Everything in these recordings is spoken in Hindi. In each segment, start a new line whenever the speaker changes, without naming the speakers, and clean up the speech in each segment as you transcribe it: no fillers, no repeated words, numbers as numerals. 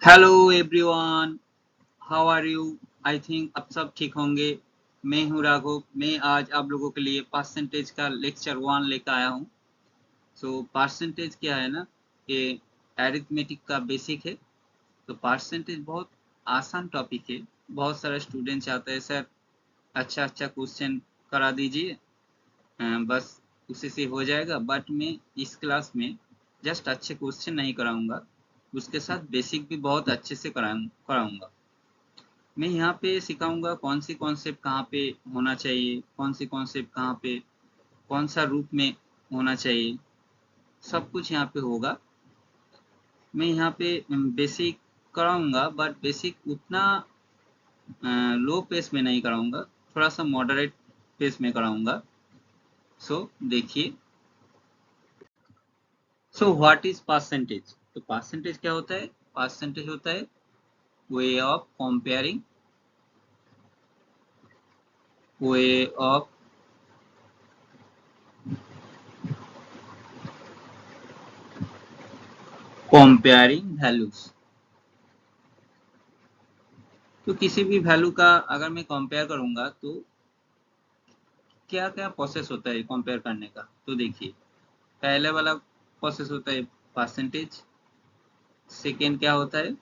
Hello everyone, how are you. I think आप सब ठीक होंगे। मैं हूं राघव। मैं आज आप लोगों के लिए परसेंटेज का लेक्चर 1 लेकर आया हूं। सो परसेंटेज क्या है ना, ये एरिथमेटिक का बेसिक है। तो परसेंटेज बहुत आसान टॉपिक है। बहुत सारे स्टूडेंट चाहते हैं सर अच्छा अच्छा क्वेश्चन करा दीजिए, बस उसी से हो जाएगा। बट मैं इस क्लास में जस्ट अच्छे क्वेश्चन नहीं कराऊंगा, उसके साथ बेसिक भी बहुत अच्छे से कराऊंगा। मैं यहाँ पे सिखाऊंगा कौन सी कॉन्सेप्ट कहाँ पे होना चाहिए, कौन सी कॉन्सेप्ट कहाँ पे कौन सा रूप में होना चाहिए, सब कुछ यहाँ पे होगा। मैं यहाँ पे बेसिक कराऊंगा, बट बेसिक उतना लो पेस में नहीं कराऊंगा, थोड़ा सा मॉडरेट पेस में कराऊंगा। सो देखिए, सो व्हाट इज परसेंटेज। तो परसेंटेज क्या होता है? परसेंटेज होता है way of comparing, way of comparing values. तो किसी भी वैल्यू का अगर मैं कंपेयर करूंगा तो क्या क्या प्रोसेस होता है कंपेयर करने का। तो देखिए, पहले वाला प्रोसेस होता है परसेंटेज। सेकेंड क्या होता है,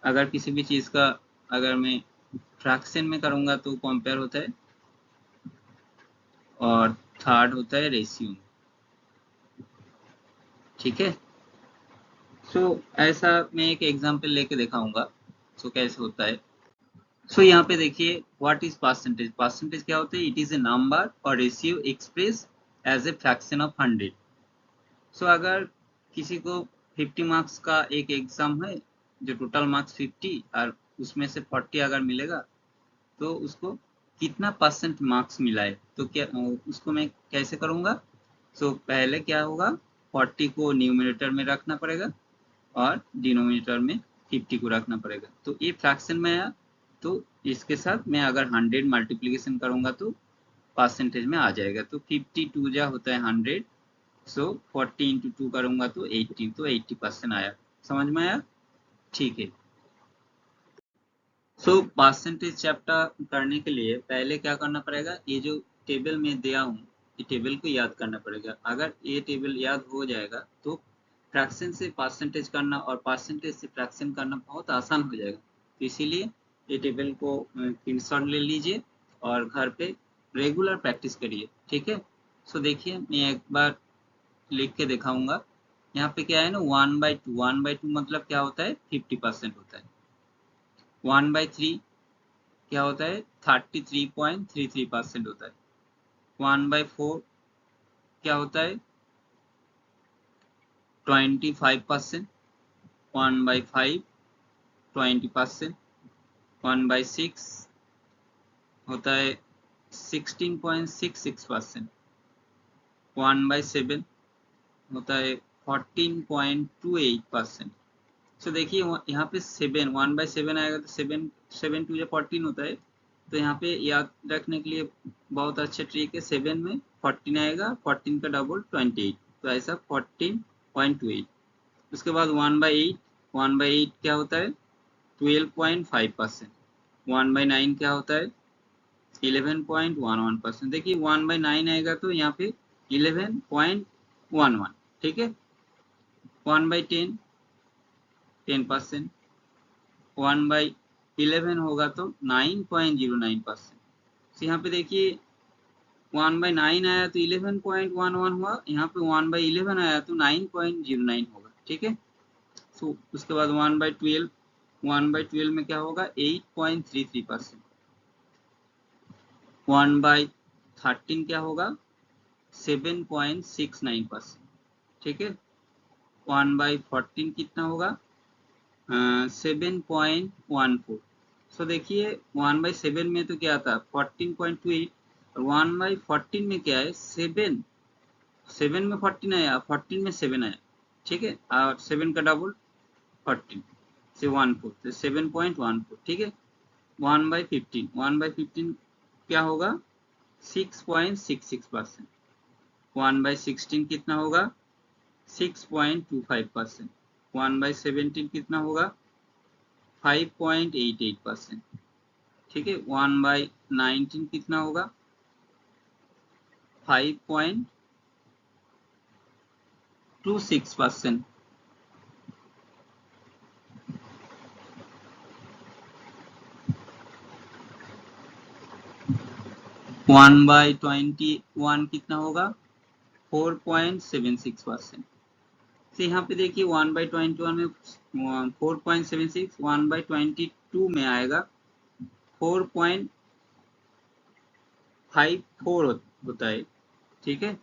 अगर किसी भी चीज का अगर मैं फ्रैक्शन में करूंगा तो कंपेयर होता है। और थर्ड होता है रेशियो। ठीक है। सो ऐसा मैं एक एग्जांपल लेके दिखाऊंगा सो कैसे होता है। सो यहाँ पे देखिए, व्हाट इज परसेंटेज। परसेंटेज क्या होता है? इट इज ए नंबर और ratio express as a fraction of 100। So अगर किसी को 50 मार्क्स का एक एग्जाम है, जो टोटल मार्क्स 50 और उसमें से 40 अगर मिलेगा, तो उसको कितना परसेंट मार्क्स मिला है, तो क्या उसको मैं कैसे करूंगा। सो पहले क्या होगा, 40 को न्यूमरेटर में रखना पड़ेगा और डिनोमिनेटर में 50 को रखना पड़ेगा। तो ये फ्रैक्शन में आया, तो इसके साथ मैं अगर 100 मल्टीप्लीकेशन करूंगा तो परसेंटेज में आ जाएगा। तो 52 जा होता है 100। सो 40 इंटू 2 करूंगा तो 80, तो 80% आया। समझ में आया? ठीक है। सो परसेंटेज चैप्टर करने के लिए पहले क्या करना पड़ेगा, ये जो टेबल में दिया हूँ, ये टेबल को याद करना पड़ेगा। अगर ये टेबल याद हो जाएगा तो फ्रैक्शन से परसेंटेज करना और परसेंटेज से फ्रैक्शन करना बहुत आसान हो जाएगा। तो इसीलिए ये टेबल को स्क्रीनशॉट ले लीजिए और घर पे रेगुलर प्रैक्टिस करिए। ठीक है। सो देखिए, मैं एक बार लिख के दिखाऊंगा। यहाँ पे क्या है ना, 1/2। 1/2 मतलब क्या होता है? 50% होता है। 1/3 क्या होता है? 33.33% होता है। 1/4 क्या होता है? 25%। 1/5 20%। 1/6 होता है 16.66%। 1/7 होता है 14.28%। सो देखिए, यहाँ पे 1/7 आएगा तो 7 7 2 14 होता है। तो यहाँ पे याद रखने के लिए बहुत अच्छा ट्रिक है, 7 में 14 आएगा, 14 का डबल 28, तो ऐसा 14.28। उसके बाद 1/8। 1/8 क्या होता है? 12.5%। 1/9 क्या होता है? 11.11%। देखिए 1/9 आएगा तो यहाँ पे 11.11। ठीक है। 1/10 10%। 1/11 होगा तो 9.09%। तो यहाँ पे देखिए, 1/9 आया तो 11.11 हुआ, यहाँ पे 1/11 आया तो 9.09 होगा। ठीक है। सो उसके बाद 1/12। 1/12 में क्या होगा? 8.33%। 1/13 क्या होगा? 7.69%। ठीक है। 1/14 कितना होगा? 7.14। सो देखिए, 1/7 में तो क्या था? 14.28। और 1/14 में क्या है? 7। 7 में 14 आया, 14 में 7 आया। ठीक है। और 7 का डबल 14 से 14, तो 7.14। ठीक है। 1/15। 1/15 क्या होगा? 6.66%। 1/16 कितना होगा? 6.25%। 1/17 कितना होगा? 5.88%। ठीक है, 1/19 कितना होगा? 5.26%। 1/21 कितना होगा? 4.76%। तो यहाँ पे देखिए 1/21 में 4.76, 1/22 में आएगा 4.54 होता है। ठीक है,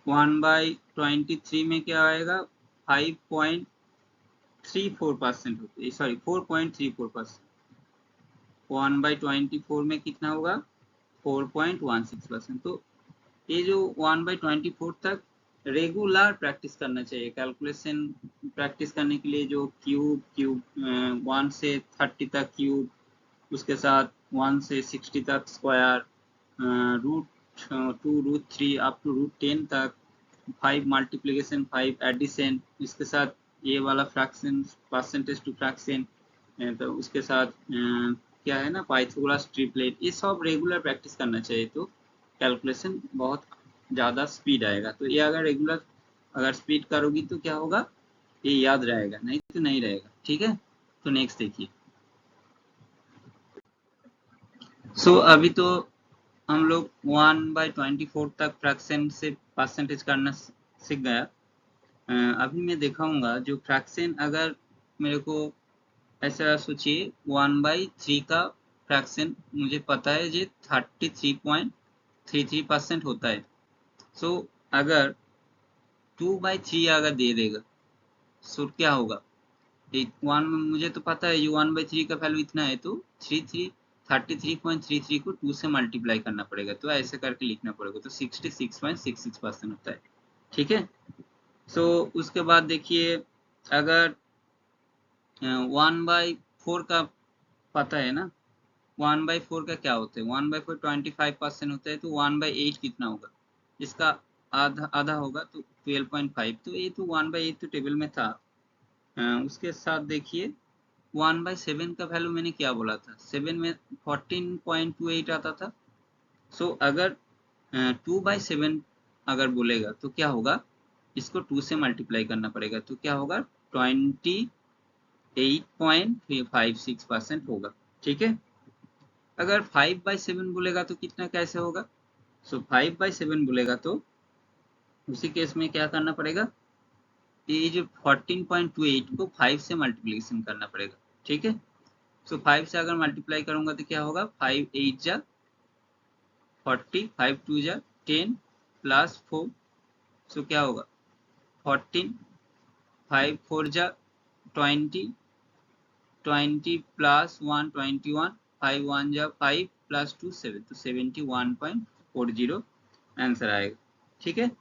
1/23 में क्या आएगा? 5.34% होता है, सॉरी 4.34%। 1/24 में कितना होगा? 4.16%। तो ये जो 1/24 तक रेगुलर प्रैक्टिस करना चाहिए। कैलकुलेशन प्रैक्टिस करने के लिए जो क्यूब 1 से 30 तक क्यूब, उसके साथ 1 से 60 तक स्क्वायर, √2 √3 अप टू √10 तक, 5 मल्टीप्लिकेशन 5 एडिशन, इसके साथ ये वाला फ्रैक्शन परसेंटेज टू फ्रैक्शन, तो उसके साथ क्या है ना पाइथागोरस ट्रिपलेट, ये सब रेगुलर प्रैक्टिस करना चाहिए। तो कैलकुलेशन बहुत ज़्यादा स्पीड आएगा। तो ये अगर स्पीड करोगी तो क्या होगा? ये याद रहेगा, नहीं तो नहीं रहेगा। ठीक है, तो नेक्स्ट देखिए। अभी तो हम लोग 1/24 तक फ्रैक्शन से परसेंटेज करना सीख गया। अभी मैं दिखाऊंगा जो फ्रैक्शन, अगर मेरे को ऐसा सोचिए 1/3 का फ्रैक्शन मुझे पता है ये 33.33% होता है। अगर 2/3 अगर दे देगा क्या होगा? 1 मुझे तो पता है ये 1/3 का वैल्यू इतना है, तो 33.33 को 2 से मल्टीप्लाई करना पड़ेगा, तो ऐसे करके लिखना पड़ेगा, तो 66.66% होता है। ठीक है, उसके बाद देखिए अगर 1/4 का पता है ना, 1/4 का क्या होता है? 1/4 25% होता है, तो 1/8 कितना होगा? इसका आधा होगा, तो 12.5। तो ये तो 1/8 तो टेबल में था। उसके साथ देखिए 1/7 का वैल्यू मैंने क्या बोला था? 7 में 14.28 आता था। अगर 2/7 अगर बोलेगा तो क्या होगा? इसको 2 से मल्टीप्लाई करना पड़ेगा, तो क्या होगा? 28.56% होगा। ठीक है, अगर 5/7 बोलेगा तो कितना कैसे होगा? 5/7 बोलेगा तो उसी केस में क्या करना पड़ेगा? ये जो 14.28 को 5 से मल्टीप्लिकेशन करना पड़ेगा। ठीक है, 5 से अगर मल्टीप्लाई करूंगा तो क्या होगा? 5 8 जा 40, 5 2 जा 10 प्लस 4, क्या होगा? 14, 5 4 जा 20, 20 प्लस 1 21, 5 1 जा 5 प्लस 2 7, तो 71.40 आंसर आएगा। ठीक है,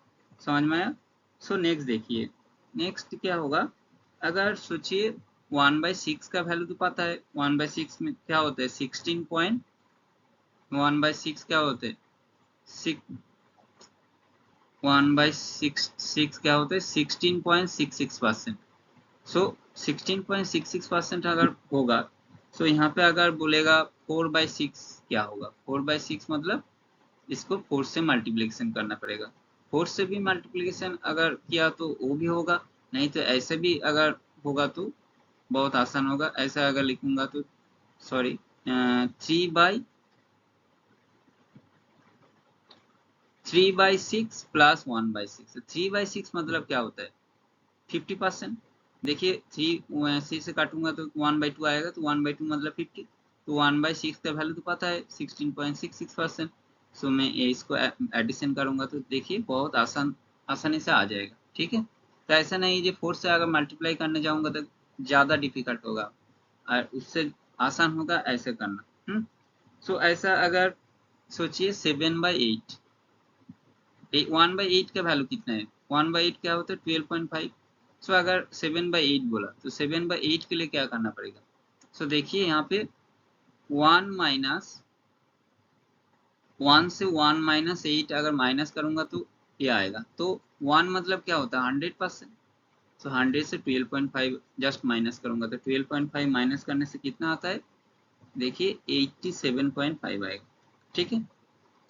समझ में आया? नेक्स्ट देखिए, नेक्स्ट क्या होगा? अगर सोचिए 1/6 का वैल्यू तो पता है, 1/6 में क्या होता है? 1/6 क्या होते हैं? 1/6 क्या होता है? 16.66%। 16.66% अगर होगा, यहाँ पे अगर बोलेगा 4/6 क्या होगा? 4/6 मतलब इसको 4 से मल्टीप्लिकेशन करना पड़ेगा। 4 से भी मल्टीप्लिकेशन अगर किया तो वो भी होगा, नहीं तो ऐसे भी अगर होगा तो बहुत आसान होगा। ऐसा अगर लिखूंगा तो सॉरी 3/6 प्लस 1/6। 3/6 मतलब क्या होता है? 50%। देखिए 3 से काटूंगा तो 1/2 आएगा, तो 1/2 मतलब 50। तो 1/6 का वैल्यू तो पता है 16.66%। मैं इसको एडिशन करूंगा तो देखिए बहुत आसानी से आ जाएगा। ठीक है, तो ऐसा नहीं जो 4 से अगर मल्टीप्लाई करने जाऊंगा तो ज्यादा डिफिकल्ट होगा, और उससे आसान होगा ऐसे करना। ऐसा अगर सोचिए 7/8, 1/8 का वैल्यू कितना है? 1/8 क्या होता है? 12.5। अगर 7/8 बोला तो 7/8 के लिए क्या करना पड़ेगा? देखिए यहाँ पे 1 से 1 - 8 अगर माइनस करूंगा तो ये आएगा। तो 1 मतलब क्या होता है? 100%। सो 100 से 12.5 जस्ट माइनस करूंगा तो 12.5 माइनस करने से कितना आता है, देखिए 87.5 आएगा। ठीक है,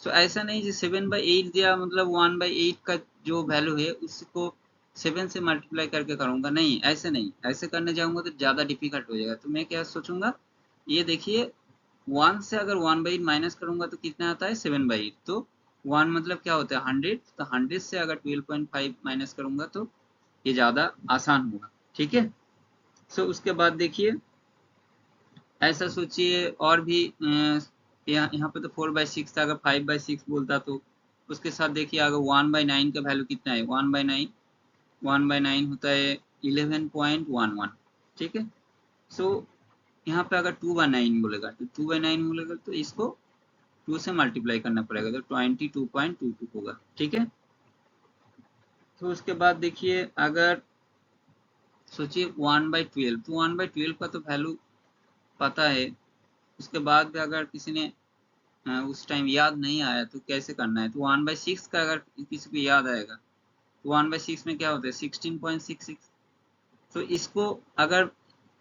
सो ऐसा नहीं कि 7/8 दिया मतलब 1/8 का जो वैल्यू है उसको 7 से मल्टीप्लाई करके करूंगा, नहीं ऐसे नहीं, ऐसे करने जाऊंगा तो ज़्यादा डिफिकल्ट हो जाएगा। तो मैं क्या सोचूंगा, ये देखिए 1 से अगर 1/8 माइनस करूंगा तो कितना आता है 7/8, तो 1 मतलब क्या होता है 100, तो 100 से अगर 12.5 माइनस करूंगा तो ये ज़्यादा आसान होगा। ठीक है, सो उसके बाद देखिए ऐसा सोचिए और भी यहाँ पे तो 4/6 था, अगर 5/6 बोलता तो उसके साथ देखिए अगर 1/9 का वैल्यू कितना है, 1/9 होता है 11.11। ठीक है, सो यहाँ पे अगर 2/9 बोलेगा तो 2/9 बोलेगा तो इसको 2 से मल्टीप्लाई करना पड़ेगा तो 22.22 होगा। ठीक है, तो उसके बाद देखिए अगर सोचिए 1/12, तो 1/12 का तो वैल्यू पता है, उसके बाद भी अगर किसी ने उस टाइम याद नहीं आया तो कैसे करना है, तो 1/6 का अगर किसी को याद आएगा तो 1/6 में क्या होता है 16.66, तो इसको अगर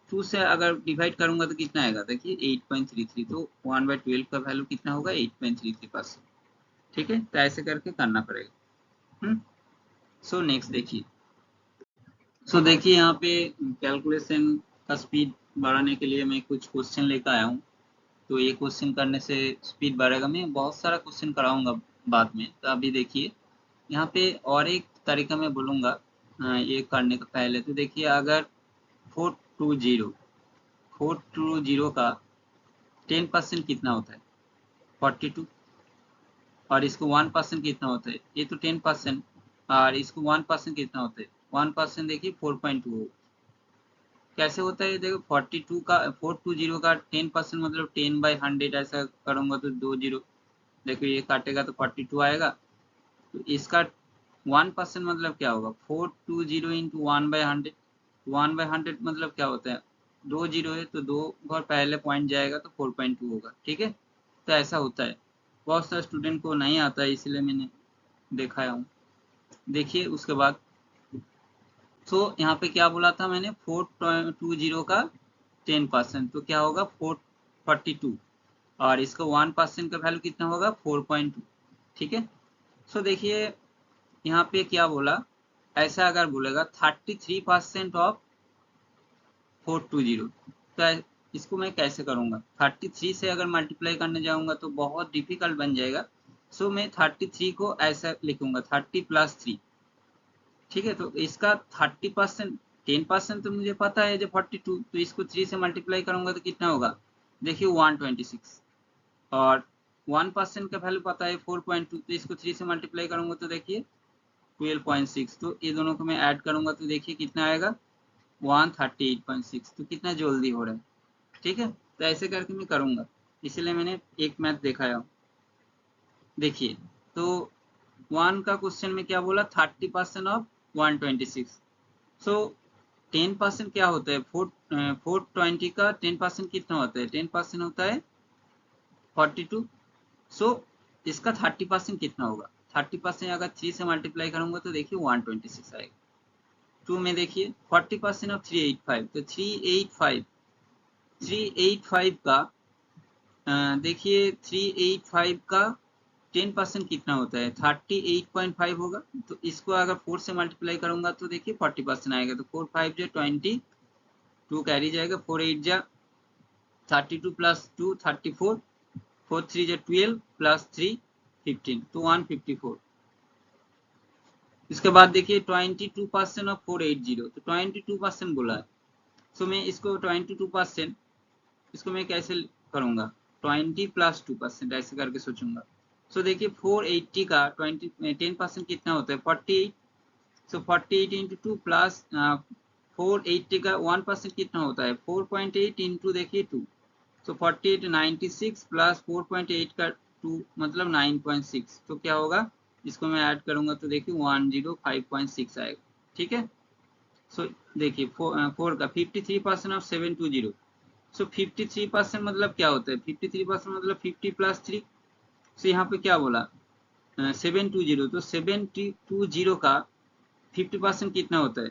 2 से अगर डिवाइड करूंगा तो कितना आएगा, देखिए 8.33, तो 1/12 का वैल्यू कितना होगा 8.33%। ठीक है, तो ऐसे करके करना पड़ेगा। सो नेक्स्ट देखिए, सो देखिए यहाँ पे कैलकुलेशन का स्पीड बढ़ाने के लिए मैं कुछ क्वेश्चन लेकर आया हूँ। तो ये क्वेश्चन करने से स्पीड बढ़ेगा, मैं बहुत सारा क्वेश्चन कराऊंगा बाद में। तो अभी देखिए यहाँ पे और एक तरीका मैं बोलूंगा ये करने का पहले, तो देखिए अगर 420 का 10% कितना होता है 42, और इसको 1% कितना होता है, ये तो 10%, और इसको 1% कितना होता है 1% देखिए 4.2। कैसे होता है देखो 420 का 10% मतलब 10/100, ऐसा करूंगा तो 2 जीरो, देखो ये काटेगा तो 42 आएगा। तो इसका 1% मतलब क्या होगा 420 इंटू 1/100, 1/100 मतलब क्या होता है 2 जीरो है तो 2 बार पहले पॉइंट जाएगा तो 4.2 होगा। ठीक है, तो ऐसा होता है, बहुत सारे स्टूडेंट को नहीं आता है इसलिए मैंने दिखाया हूँ। देखिए उसके बाद तो यहाँ पे क्या बोला था मैंने 420 का 10%, तो क्या होगा 442, और इसका 1% का वैल्यू कितना होगा 4.2। ठीक है, सो देखिए यहाँ पे क्या बोला, ऐसा अगर बोलेगा 33% ऑफ 420, तो इसको मैं कैसे करूंगा 33 से अगर मल्टीप्लाई करने जाऊंगा तो बहुत डिफिकल्ट बन जाएगा। सो मैं 33 को ऐसा लिखूंगा 30 + 3। ठीक है, तो इसका 30%, 10% तो मुझे पता है जो 42, तो इसको 3 से मल्टीप्लाई करूंगा तो कितना होगा, देखिए 126, और 1% का वैल्यू पता है 4.2, तो इसको 3 से मल्टीप्लाई करूंगा तो देखिए 12.6, तो ये दोनों को मैं ऐड करूंगा तो देखिए कितना आएगा 138.6, तो कितना जल्दी हो रहा है। ठीक है, तो ऐसे करके मैं करूंगा, इसलिए मैंने एक मैथ दिखाया। देखिए तो 1 का क्वेश्चन में क्या बोला 30% ऑफ 126, सो 10% क्या होता है 420 का 10% कितना होता है 10% होता है 42, सो इसका 30% कितना होगा 30% अगर 3 से मल्टीप्लाई करूंगा तो देखिए 126 आएगा। 2 में देखिए 40% ऑफ 385, तो 385 का देखिए 385 का 10% कितना होता है 38.5 होगा, तो इसको अगर 4 से मल्टीप्लाई करूंगा तो देखिए 40% आएगा, तो 4 5 जा 20, 2 कैरी जाएगा, 4 8 जा 32 + 2 34, 4 3 जा 12 + 3 15, तो 154। इसके बाद देखिए 22% ऑफ 480, तो 22% बोला है, सो मैं इसको 22%, इसको मैं कैसे करूंगा 20 + 2% ऐसे करके सोचूंगा। सो देखिए 480 का 10% कितना होता है 48, सो 48 इंटू 2 प्लस 480 का 1% कितना होता है 4.8 इंटू देखिए 2, सो 48 96 प्लस 4.8 का 2 मतलब 9.6, तो क्या होगा इसको मैं ऐड करूंगा तो देखिए 105.6 आएगा। ठीक है, सो देखिए 4 का 53% ऑफ 720, सो 53% मतलब क्या होता है 53% मतलब 50 + 3, सो यहाँ पे क्या बोला 720, तो 720 का 50% कितना होता है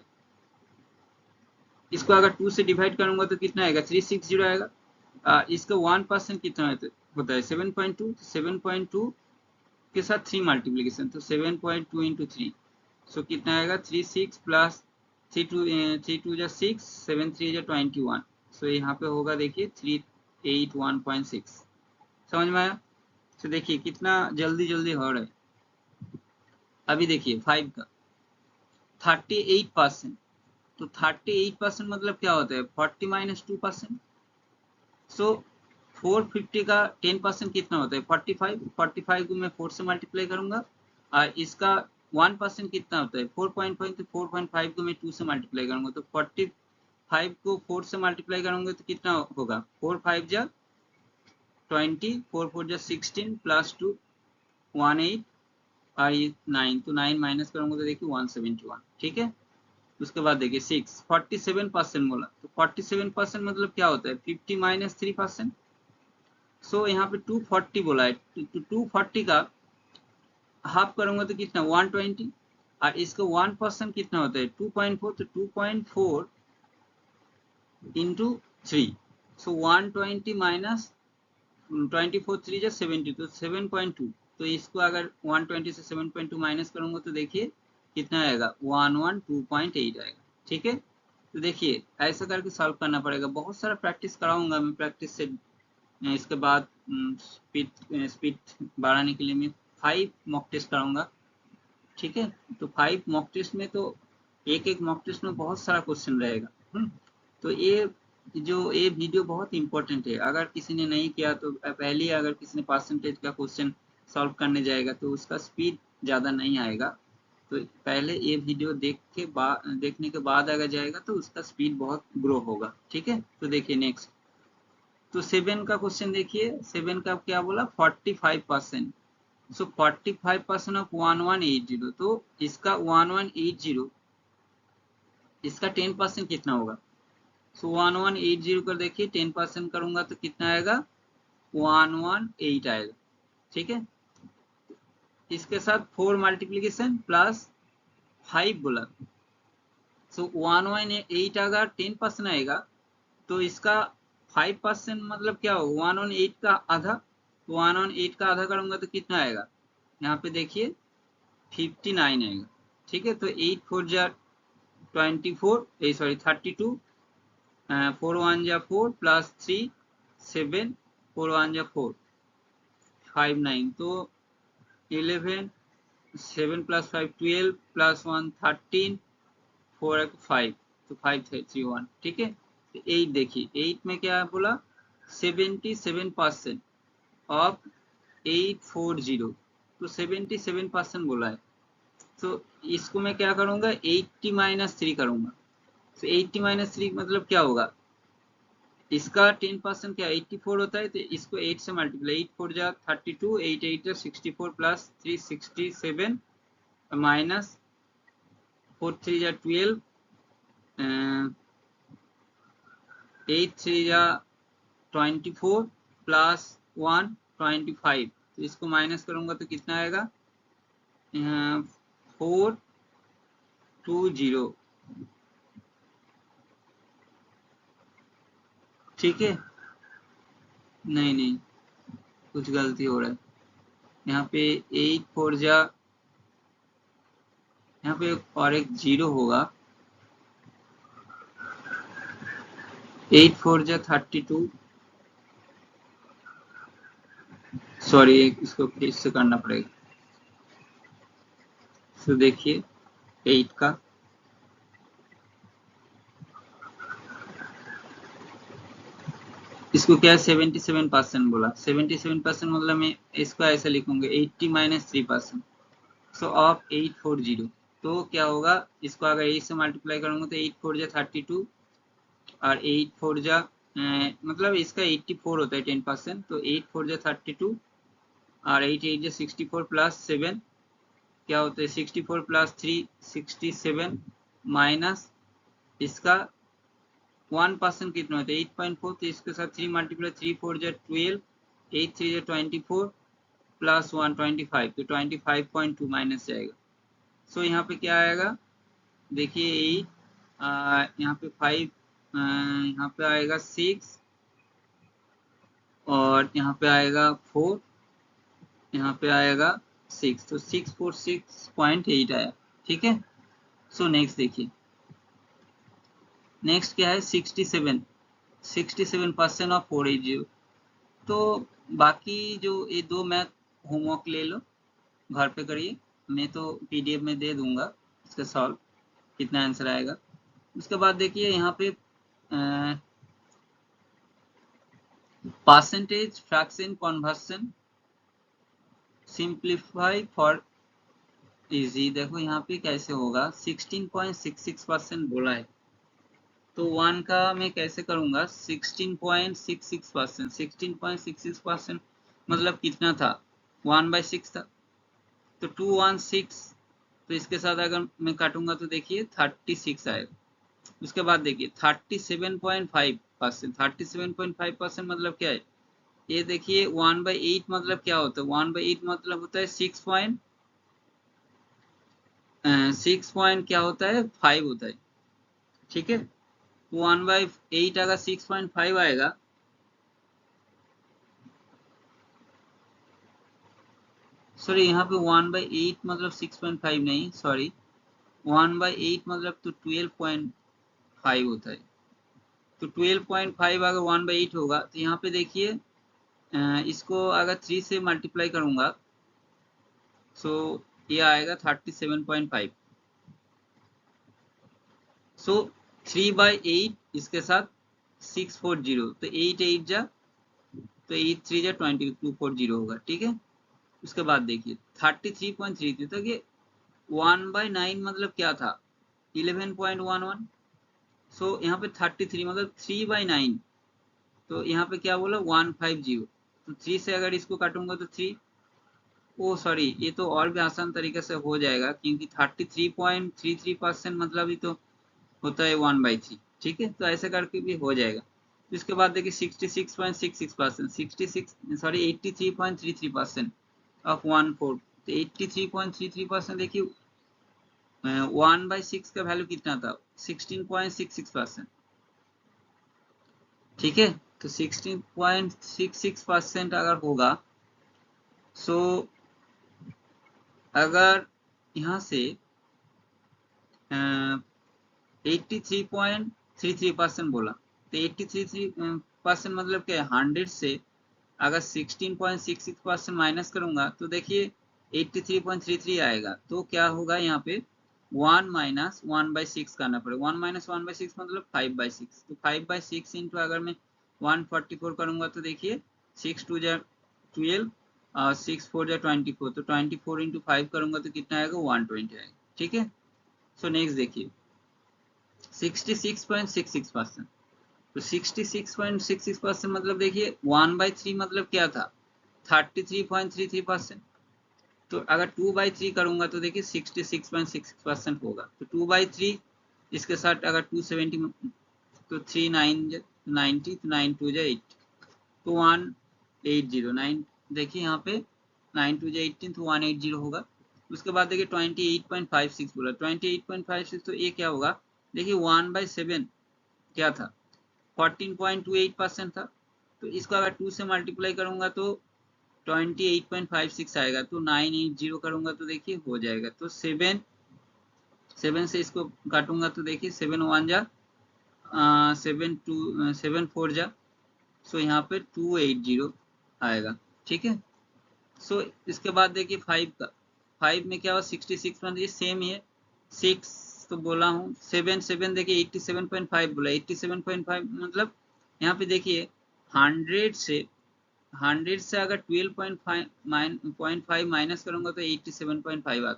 इसको अगर 2 से डिवाइड करूंगा तो कितना आएगा 360 आएगा। इसका 1% कितना होता है 7.2, 7.2 के साथ 3 मल्टीप्लीकेशन, तो 7.2 इंटू 3, सो कितना आएगा 36 प्लस 3 2 6, 7 3 21, सो यहाँ पे होगा देखिए 381.6। समझ में आया? तो देखिए कितना जल्दी जल्दी हो रहा है। अभी देखिए 5 का 38%, तो 38% मतलब क्या होता है 40 माइनस 2%, सो 450 का 10% कितना होता है 45, 45 को मैं 4 से मल्टीप्लाई करूंगा, और इसका 1% कितना होता है 4.5, तो 4.5 को मैं 2 से मल्टीप्लाई करूंगा, तो 45 को 4 से मल्टीप्लाई करूंगा तो कितना होगा 4 5 जा 20, 4 4 जा 16 प्लस 2 18 और ये 9, तो 9 माइनस करूंगा तो देखिए 171। ठीक है, उसके बाद देखिए 6 47% बोला, तो 47% मतलब क्या होता है 50 माइनस 3%, सो यहाँ पे 240 बोला है, तो 240 का हाफ करूंगा तो कितना 120, और इसका 1% कितना होता है 2.4, तो 2.4 इंटू 3, सो 120 माइनस 24 3 जा 70, तो 7.2, तो इसको अगर 120 से 7.2 माइनस करूंगा तो देखिए कितना आएगा 112.8 आएगा। ठीक है, तो देखिए ऐसा करके सॉल्व करना पड़ेगा, बहुत सारा प्रैक्टिस कराऊंगा मैं, प्रैक्टिस से इसके बाद स्पीड बढ़ाने के लिए मैं 5 मॉक टेस्ट कराऊंगा। ठीक है, तो 5 मॉक टेस्ट में तो एक मॉक टेस्ट में बहुत सारा क्वेश्चन रहेगा। तो ये वीडियो बहुत इंपॉर्टेंट है, अगर किसी ने नहीं किया तो पहले अगर किसी ने परसेंटेज का क्वेश्चन सॉल्व करने जाएगा तो उसका स्पीड ज़्यादा नहीं आएगा, तो पहले ये वीडियो देखने के बाद अगर जाएगा तो उसका स्पीड बहुत ग्रो होगा। ठीक है, तो देखिए नेक्स्ट, तो 7 का क्वेश्चन देखिए, 7 का क्या बोला 45%, सो 45% ऑफ 1180, तो इसका 1180 इसका 10% कितना होगा, सो 1180 कर देखिए 10% करूंगा तो कितना आएगा 118 आएगा। ठीक है, इसके साथ 4 मल्टीप्लीकेशन प्लस 5 बोला, सो 118 अगर 10% आएगा तो इसका 5% मतलब क्या होगा 118 का आधा, तो 118 का आधा करूंगा तो कितना आएगा, यहाँ पे देखिए 59 आएगा। ठीक है, तो 8 4 जा 24 सॉरी 32, 4 1 जा 4 प्लस 3 7, 4 1 जा 4 5 9, तो 11 7 प्लस 5 12 प्लस 1 13 4 5, तो 5 3 1। ठीक है, तो 8 देखिए 8 में क्या बोला 77% ऑफ 840, तो 77% बोला है, तो इसको मैं क्या करूंगा 80 माइनस 3 करूंगा, तो 80 माइनस 3 मतलब क्या होगा, इसका 10% क्या 84 होता है, तो इसको 8 से मल्टीप्लाई 8 4 जा 32, 8 8 जा 64 प्लस 3 67 माइनस 4 3 जा 12, 8 3 जा 24 प्लस 1 25, तो इसको माइनस करूंगा तो कितना आएगा 420। ठीक है, नहीं कुछ गलती हो रहा है, यहाँ पे 8 4 जा यहाँ पे और एक 0 होगा, 8 4 जा 32, सॉरी इसको फिर से करना पड़ेगा, तो देखिए 8 का इसको क्या 77% बोला, 77% मतलब मैं इसको ऐसे लिखूंगा 80 माइनस 3%, सो ऑफ 840, तो क्या होगा इसको अगर 8 से मल्टीप्लाई करूंगा तो 8 4 जा 32 और 8 4 जा मतलब इसका 84 होता है 10%, तो 8 4 जा 32 और 8 8 जा 64 प्लस 7 क्या होता है 64 प्लस 3 67 माइनस इसका 1% कितना होता है 8.4, तो इसके साथ 3 मल्टीप्लाई 3 4 जा 12, 8 3 जा 24 प्लस 1 25, तो 25.2 माइनस जाएगा, सो यहाँ पे क्या आएगा देखिए 8 यहाँ पे 5 यहाँ पे आएगा 6 और यहाँ पे आएगा 4, यहाँ पे आएगा 6, तो 646.8 आया। ठीक है, सो नेक्स्ट देखिए, नेक्स्ट क्या है 67% ऑफ 480। तो बाकी जो ये दो मैथ होमवर्क ले लो, घर पे करिए, मैं तो पीडीएफ में दे दूंगा इसका सॉल्व, कितना आंसर आएगा। उसके बाद देखिए यहाँ पे percentage fraction conversion simplify for easy, देखो यहाँ पे कैसे होगा, 16.66% बोला है, तो 1 का मैं कैसे करूंगा, 16.66%, 16.66% मतलब कितना था, 1/6 था, तो 216, तो इसके साथ अगर मैं काटूंगा तो देखिए 36 आएगा। उसके बाद देखिए 37.5%, 37.5% मतलब क्या है, ये देखिए 1/8 मतलब क्या होता है, 1/8 मतलब होता है 6 पॉइंट क्या होता है 5 होता है। ठीक है, 1/8 अगर 6.5 आएगा, सॉरी यहाँ पे 1/8 मतलब 6.5 नहीं, सॉरी 1/8 मतलब तो 12.5 होता है, तो 12.5 अगर 1/8 होगा तो यहाँ पे देखिए इसको अगर 3 से मल्टीप्लाई करूंगा सो ये आएगा 37.5, सो 3/8 इसके साथ 640, तो 8 जा, तो 8 3 जा 20, 240 होगा। ठीक है, उसके बाद देखिए 33.33, तो ये 1/9 मतलब क्या था 11.11, सो यहाँ पे 33 मतलब 3/9, तो यहाँ पे क्या बोला 150, तो 3 से अगर इसको काटूंगा तो 3, ओ सॉरी ये तो और भी आसान तरीके से हो जाएगा, क्योंकि 33.33% मतलब ही तो होता है 1/3। ठीक है, तो ऐसे करके भी हो जाएगा। इसके बाद देखिए 66.66%, 83.33% ऑफ 1/4, तो 83.33% देखिए 1/6 का वैल्यू कितना था 16.66%। ठीक है, तो 16.66% अगर होगा, सो अगर यहाँ से 83.33% बोला, तो 83% मतलब क्या है 100 से अगर 16.66% माइनस करूंगा तो देखिए 83.33 आएगा, तो क्या होगा यहाँ पे 1 माइनस 1/6 करना पड़ेगा, 1 माइनस 1/6 मतलब 5/6, तो 5/6 इंटू अगर मैं 144 करूंगा तो देखिए 6 2 जा 12 और 6 4 जा 24, तो 24 इंटू 5 करूंगा तो कितना आएगा 120 आएगा। ठीक है, सो नेक्स्ट देखिए 66.66%, तो 66.66% मतलब देखिए 1/3 मतलब क्या था 33.33%, तो अगर 2/3 करूंगा तो देखिए 66.66% होगा, तो 2/3 इसके साथ अगर 270 तो 3 9 90, तो 9 2 8, तो 1809, देखिए यहाँ पे 9 2 18, तो 180 होगा। उसके बाद देखिए 28.56 बोला, 28.56, तो ये क्या होगा देखिए 1/7 क्या था 14.28% था, तो इसको अगर 2 से मल्टीप्लाई करूंगा तो 28.56 आएगा, तो 980 करूंगा तो देखिए हो जाएगा, तो 7 से इसको काटूंगा तो देखिए 7 1 जा 7 2 7 4 जा, सो यहाँ पे 280 आएगा। ठीक है, सो इसके बाद देखिए 5 का, 5 में क्या हुआ 66 मतलब सेम ही है, 6 तो बोला हूँ, 7 7 देखिए 87.5 बोला, 87.5 मतलब यहाँ पे देखिए 100 से अगर 12.5 माइनस करूंगा तो 87.5 आता है।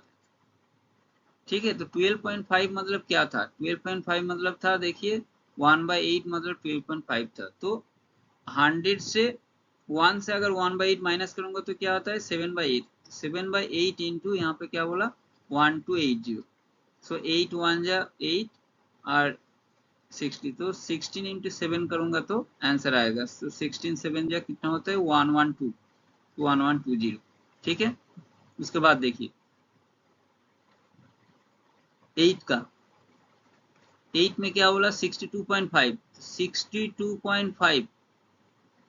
ठीक है, तो 12.5 मतलब क्या था 12.5 मतलब था देखिए 1/8 मतलब 12.5 था, तो 100 से 1 से अगर 1/8 माइनस करूंगा तो क्या आता है 7/8, 7/8 इंटू यहाँ पे क्या बोला 1280, सो 8 1 जा 8 और 60, तो 16 इंटू 7 करूंगा तो आंसर आएगा, तो 16 7 जा कितना होता है 1120। ठीक है, उसके बाद देखिए 8 का, 8 में क्या बोला 62.5, 62.5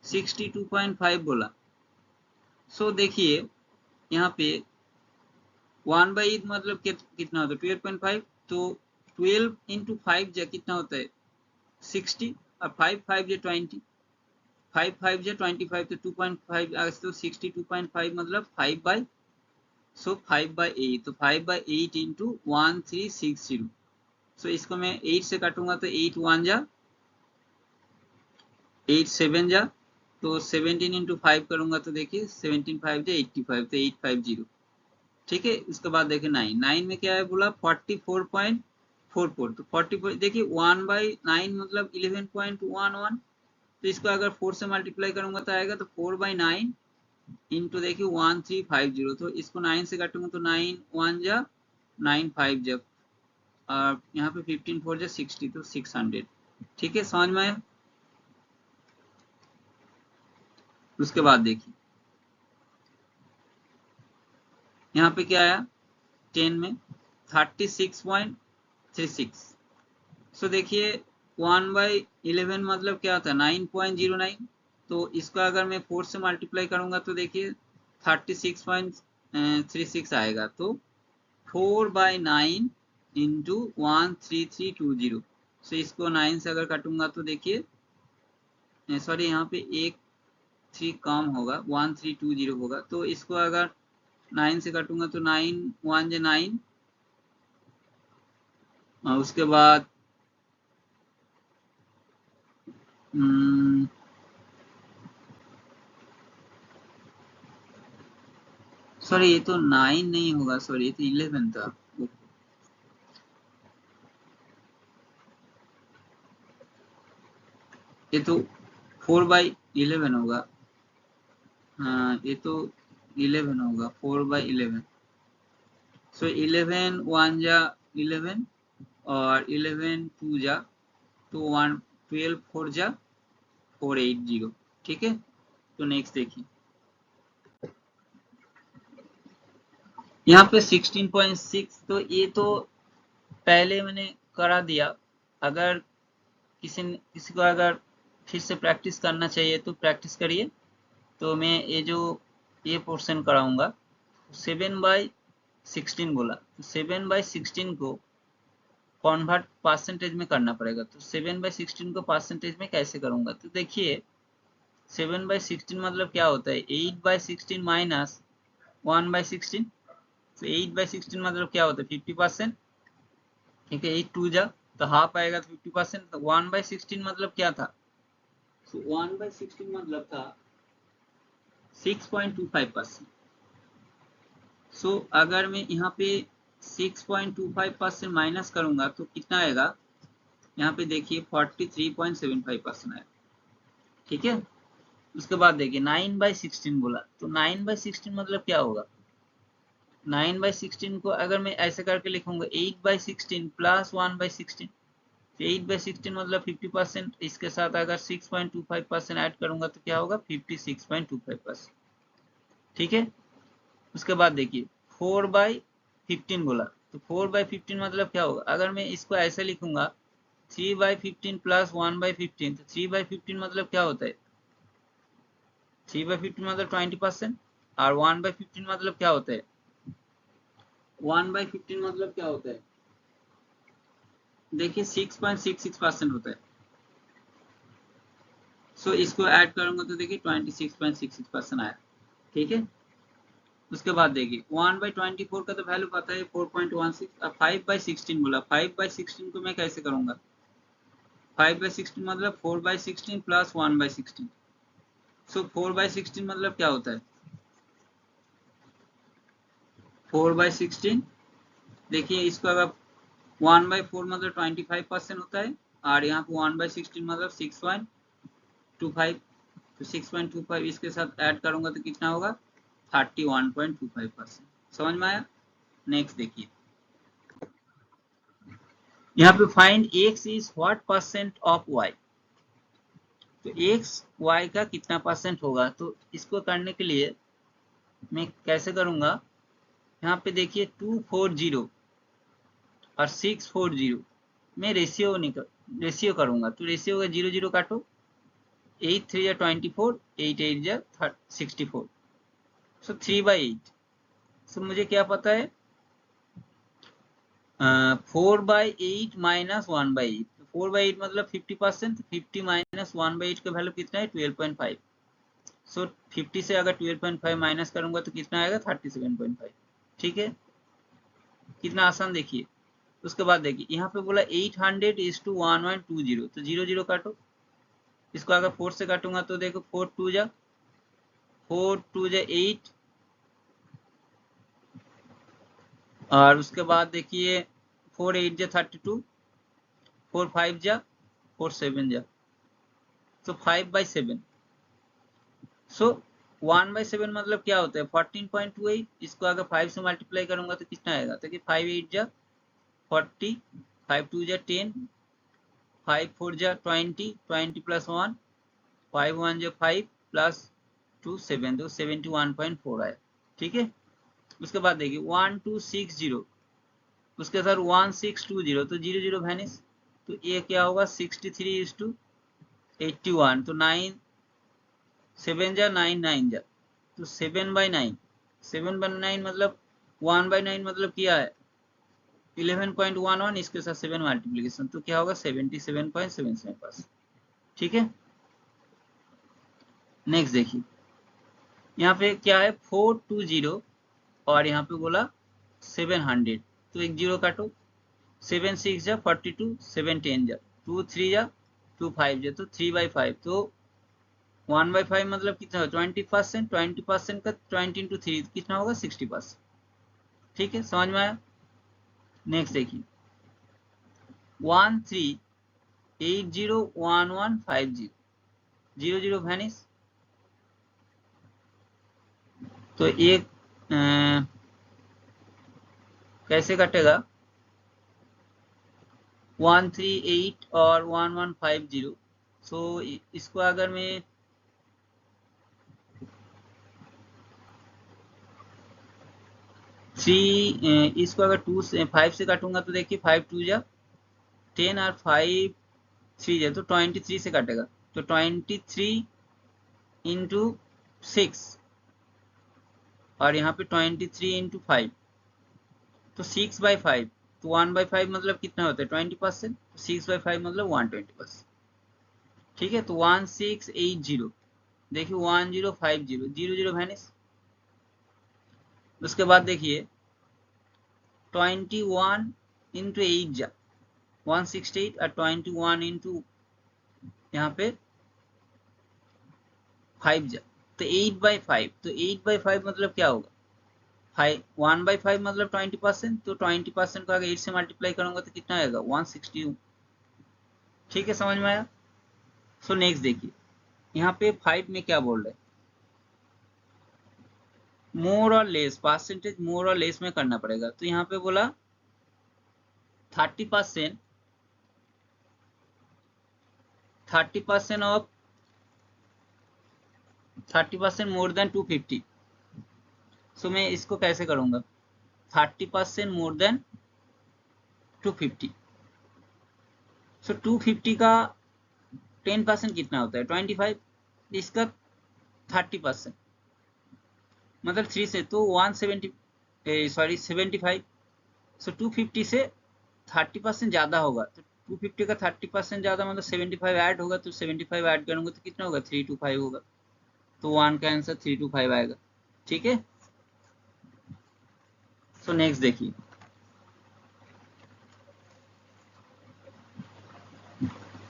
62.5 बोला। सो देखिए यहाँ पे 1/8 मतलब कितना होता है 12.5, तो 12 इंटू 5 जा कितना होता है 60, और 5 5 जा 20, 5 5 जा 25, तो 2.5 तो 62.5 मतलब 5/, सो 5/8, तो 5/8 इंटू 1360। सो इसको मैं 8 से काटूंगा तो 8 1 जा 8 7 जा, तो 17 इंटू 5 करूंगा तो देखिए 17 5 जा 85, तो 850। ठीक है, उसके बाद देखिए 9 में क्या है बोला 44.44, तो 44 देखिए 1/9 मतलब 11.11, तो इसको अगर 4 से मल्टीप्लाई करूंगा तो आएगा, तो 4/9 इंटू देखिए 1350, तो इसको 9 से काटूंगा तो 9 1 जा 9 5 जा, और यहाँ पे 15 4 जा 60, तो 600। ठीक है, समझ में आया। उसके बाद देखिए यहाँ पे क्या आया 10 में 36.36। सो देखिए 1/11 मतलब क्या होता है 9.09, तो इसका अगर मैं 4 से मल्टीप्लाई करूंगा तो देखिए 36.36 आएगा, तो 4/9 इंटू 13320। सो इसको 9 से अगर काटूंगा तो देखिए सॉरी यहाँ पे एक 3 कम होगा 1320 होगा, तो इसको अगर 9 से काटूंगा तो 9 1 जा 9, और उसके बाद सॉरी ये तो 9 नहीं होगा, सॉरी ये तो 11 था, ये तो 4/11 होगा। हाँ ये तो 11 होगा 4/11। सो 11 1 जा 11, और 11 2 जा तो 1 12 4 जा 480। ठीक है, तो नेक्स्ट देखिए यहाँ पे 16.6, तो ये तो पहले मैंने करा दिया। अगर किसी को अगर फिर से प्रैक्टिस करना चाहिए तो प्रैक्टिस करिए। तो मैं ये जो ये पोर्शन कराऊंगा 7/16 बोला, तो 7/16 को कॉन्वर्ट परसेंटेज में करना पड़ेगा। तो 7/16 को परसेंटेज में कैसे करूंगा, तो देखिए 7/16 मतलब क्या होता है 8/16 माइनस 1/16, तो 8/16 मतलब क्या होता है 50%। ठीक है, 8 2 जा तो हाफ आएगा, तो 50%। तो 1/16 मतलब क्या था, तो 1/16 मतलब था 6.25%। सो अगर मैं यहाँ पे 6.25% माइनस करूंगा तो कितना आएगा, यहाँ पे देखिए 43.75% आएगा। ठीक है, उसके बाद देखिए 9/16 बोला, तो 9/16 मतलब क्या होगा 9/16 को अगर मैं ऐसे करके लिखूंगा 8/16 प्लस 1/16, 8/16 मतलब 50%, इसके साथ अगर 6.25% ऐड करूंगा तो क्या होगा 56.25%। ठीक है, उसके बाद देखिए 4/15 बोला, तो 4/15 मतलब क्या होगा, अगर मैं इसको ऐसे लिखूंगा 3/15 प्लस 1/15, तो 3/15 मतलब क्या होता है 3/15 मतलब 20%, और 1/15 मतलब क्या होता है 1/15 मतलब क्या होता है देखिए 6.66% होता है। सो इसको ऐड करूंगा तो देखिए 26.66% आया। ठीक है, उसके बाद देखिए 1/24 का तो वैल्यू पता है 4.16, अब 5/16 बोला, 5/16 को मैं कैसे करूंगा 5/16 मतलब 4/16 प्लस 1/16। सो 4/16 मतलब क्या होता है 4/16, देखिए इसको अगर 1/4 मतलब 25% होता है, और यहाँ पे 1/16 मतलब 6.25, तो 6.25 इसके साथ ऐड करूंगा तो कितना होगा 31.25%। समझ में आया। नेक्स्ट देखिए यहाँ पे find x is what percent of y, तो x y का कितना परसेंट होगा, तो इसको करने के लिए मैं कैसे करूंगा, यहाँ पे देखिए 240 और 640 में रेशियो रेशियो करूंगा तो रेशियो का 0 0 काटो, 8 3 जा 24, 8 8 जा 64, सो 3/8। सो मुझे क्या पता है, 4/8 माइनस 1/8, 4/8 मतलब 50%, 50 माइनस 1/8 का वैल्यू कितना है 12.5। सो 50 से अगर 12.5 माइनस करूंगा तो कितना आएगा 37.5। ठीक है, कितना आसान देखिए। उसके बाद देखिए यहाँ पे बोला 800:1120, तो 0 0 काटो, इसको अगर 4 से काटूंगा तो देखो 4 2 जा 8, और उसके बाद देखिए 4 8 जा 32, 4 5 जा 4 7 जा, तो 5/7। सो 1/7 मतलब क्या होता है 14.28, इसको अगर 5 से मल्टीप्लाई करूंगा तो कितना आएगा, तो कि 5 8 जा 40, 5 2 जा 10, 5 4 जा 20, 20 प्लस 1, 5 1 जा 5 प्लस 2 7, तो 71.4 आया। ठीक है, उसके बाद देखिए 1260, उसके साथ 1620, तो 0 0 वैनिश, तो ये क्या होगा 63:81, तो 9 7 जा 9 9 जा, तो 7/9, 7/9 मतलब 1/9 मतलब क्या है 11.11, इसके साथ 7 मल्टीप्लीकेशन, तो क्या होगा 77.77%। ठीक है, नेक्स्ट देखिए यहाँ पे क्या है 420, और यहाँ पे बोला 700, तो एक 0 काटो, 7 6 जा 42, 7 10 जा 2 3 जा 2 5 जा, तो 3/5, तो 1/5 मतलब कितना होगा 20%, 20% का 20 इंटू 3 कितना होगा 60%। ठीक है, समझ में आया। नेक्स्ट देखिए 13801150, 0 0 वैनिश, तो एक कैसे कटेगा 138 और 1150, सो इसको अगर मैं इसको अगर 2 से 5 से काटूंगा तो देखिए 5 2 जा 10 और 5 3 जा, तो 23 से काटेगा, तो 23 इंटू 6, और यहाँ पे 23 इंटू 5, तो 6/5, तो 1/5 मतलब कितना होता है 20%, 6/5 मतलब 120%। ठीक है, तो 1680, देखिए 1050, 0 0 वैनिश। उसके बाद देखिए 21 इंटू 8 जा 168, और 21 इंटू यहाँ पे 5 जा, तो 8/5, तो 8/5 मतलब क्या होगा 1/5 मतलब 20%, तो 20% को अगर 8 से मल्टीप्लाई करूंगा तो कितना आएगा 160। ठीक है, समझ में आया। सो नेक्स्ट देखिए यहाँ पे 5 में क्या बोल रहे हैं, मोर और लेस, परसेंटेज मोर और लेस में करना पड़ेगा, तो यहाँ पे बोला 30%, 30% ऑफ 30% मोर देन 250। सो मैं इसको कैसे करूंगा 30% मोर देन 250, सो 250 का 10% कितना होता है 25, इसका 30% मतलब 3 से तो 170, सॉरी 75, सो 250 से 30% ज्यादा होगा, तो 250 का 30% ज्यादा मतलब 75 ऐड होगा, तो 75 ऐड करूंगा तो कितना होगा 325 होगा, तो 1 का आंसर 325 आएगा। ठीक है, सो नेक्स्ट देखिए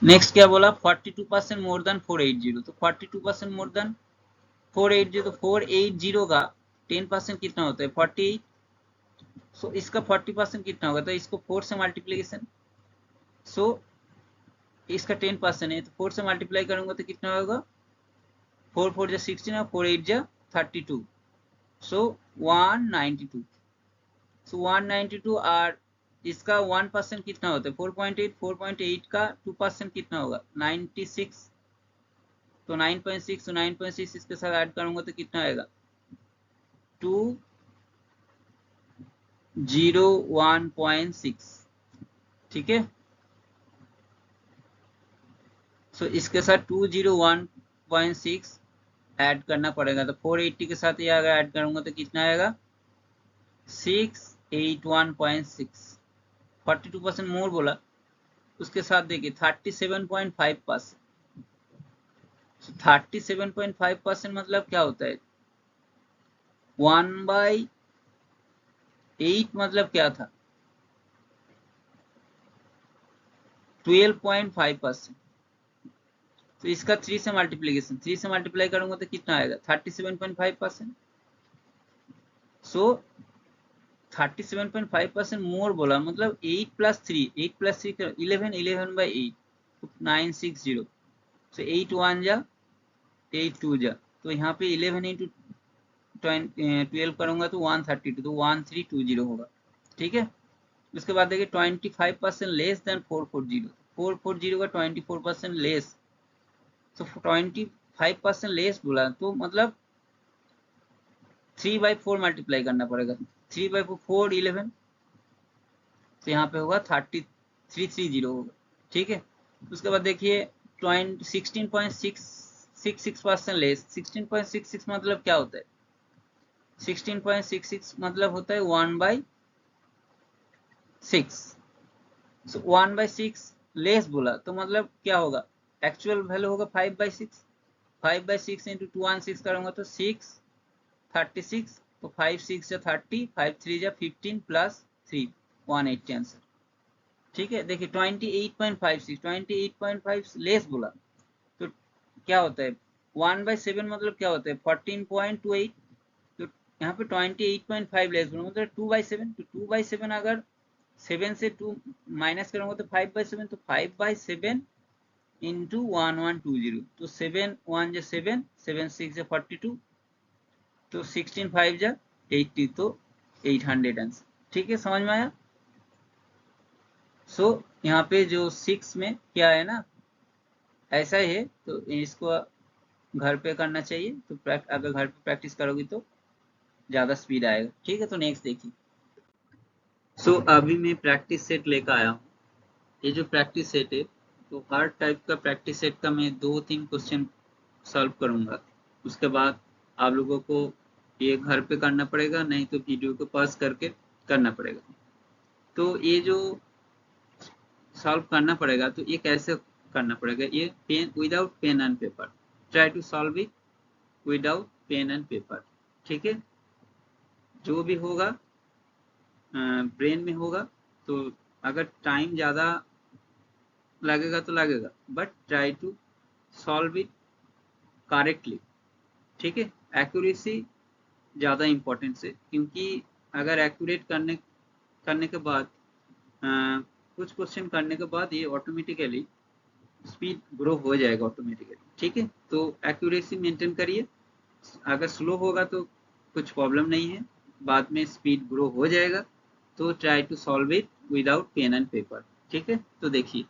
नेक्स्ट क्या बोला 42% मोर देन 480, तो 42% मोर देन 480, तो 480 का 10% कितना होता है 48, सो इसका 40% कितना होगा, तो इसको 4 से मल्टीप्लीकेशन, सो इसका 10% है, तो 4 से मल्टीप्लाई करूंगा तो कितना होगा 4 4 जा 16 और 4 8 जा 32, सो 192, सो 192, और इसका 1% कितना होता है 4.8, 4.8 का 2% कितना होगा 96, तो 9.6, तो 9.6 इसके साथ ऐड करूंगा तो कितना आएगा 201.6। ठीक है, सो इसके साथ 201.6 ऐड करना पड़ेगा, तो 480 के साथ ये अगर ऐड करूंगा तो कितना आएगा 681.6, 42% मोर बोला। उसके साथ देखिए 37.5%, 37.5% मतलब क्या होता है 1/8 मतलब क्या था 12.5%। तो इसका 3 से मल्टीप्लीकेशन, 3 से मल्टीप्लाई करूंगा तो कितना आएगा 37.5%। सो 37.5% मोर बोला मतलब 8 प्लस 3, 8 प्लस 3 11, 11/8 तो 960। सो 8 1 जा 8 2 जा, तो यहाँ पे 11 इंटू 12 करूंगा तो 132, तो 1320 होगा। ठीक है, उसके बाद देखिए 25% लेस देन 440, 440 का 24% लेस, तो 25% लेस बोला तो मतलब 3/4 मल्टीप्लाई करना पड़ेगा, 3/4 11, तो यहाँ पे होगा 3330 होगा। ठीक है, उसके बाद देखिए 16.66% लेस, 16.66 मतलब क्या होता है 16.66 मतलब होता है 1/6। सो 1/6 लेस बोला तो मतलब क्या होगा एक्चुअल वैल्यू होगा 5/6, 5/6 इंटू 216 करूंगा तो 636, तो 5 6 जा 30, 5 3 जा 15 प्लस 3 180 आंसर। ठीक है, देखिए 28.56, 28.5 लेस बोला तो क्या होता है 1/7 मतलब क्या होता है 14.28, तो यहाँ पे 28.5 लेस बोला मतलब 2/7, तो 2/7 अगर 7 से 2 माइनस करूंगा तो 5/7, तो 5/7 इंटू 1120, तो 7 1 जा 7, 7 6 जा 42, तो 16 5 जा 80, तो 800 आंसर। ठीक है, समझ में आया। सो यहाँ पे जो 6 में क्या है ना ऐसा ही है, तो इसको घर पे करना चाहिए, तो अगर घर पे प्रैक्टिस करोगी तो ज्यादा स्पीड आएगा। ठीक है, तो नेक्स्ट देखिए। सो अभी मैं प्रैक्टिस सेट लेकर आया हूँ। ये जो प्रैक्टिस सेट है तो हर टाइप का प्रैक्टिस सेट का मैं 2-3 क्वेश्चन सॉल्व करूंगा। उसके बाद आप लोगों को ये घर पे करना पड़ेगा, नहीं तो वीडियो को पॉज करके करना पड़ेगा। तो ये जो सॉल्व करना पड़ेगा तो ये कैसे करना पड़ेगा, ये pen without pen and paper, try to solve it without pen and paper. ठीक है, जो भी होगा ब्रेन में होगा, तो अगर टाइम ज़्यादा लगेगा तो लगेगा, but try to solve it correctly. ठीक है, एक्यूरेसी ज़्यादा इम्पोर्टेंस है, क्योंकि अगर एक्यूरेट करने करने के बाद कुछ क्वेश्चन करने के बाद ये ऑटोमेटिकली स्पीड ग्रो हो जाएगा ऑटोमेटिकली। ठीक है, तो एक्यूरेसी मेंटेन करिए, अगर स्लो होगा तो कुछ प्रॉब्लम नहीं है, बाद में स्पीड ग्रो हो जाएगा। तो try to solve it without pen and paper. ठीक है, तो देखिए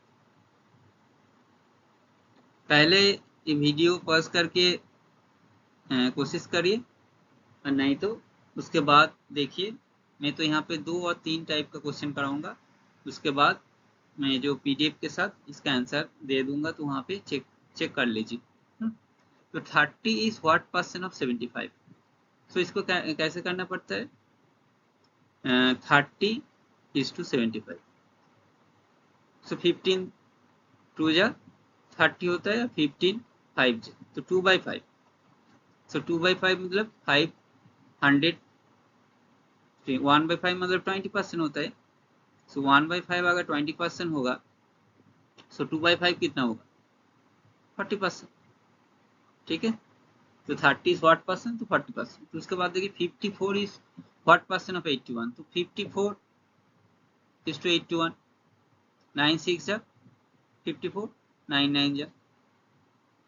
पहले ये वीडियो पॉज करके कोशिश करिए, और नहीं तो उसके बाद देखिए। मैं तो यहाँ पे 2 और 3 टाइप का क्वेश्चन कराऊंगा, उसके बाद मैं जो पीडीएफ के साथ इसका आंसर दे दूंगा, तो वहाँ पे चेक कर लीजिए। तो 30 इज व्हाट परसेंट ऑफ 75। सो इसको कैसे करना पड़ता है 30:75। सो 15 2 जा 30 होता है, 15 5 जा तो 2/5। सो 2/5 मतलब 500, 1/5 मतलब 20% होता है। सो 1/5 अगर 20% होगा, सो 2/5 कितना होगा 40%। ठीक है, तो 30 इज व्हाट परसेंट, तो 40%। तो उसके बाद देखिए 54 इज व्हाट परसेंट ऑफ 81, तो 54 इज टू 81, 9 6 जा 54, 9 9 जा,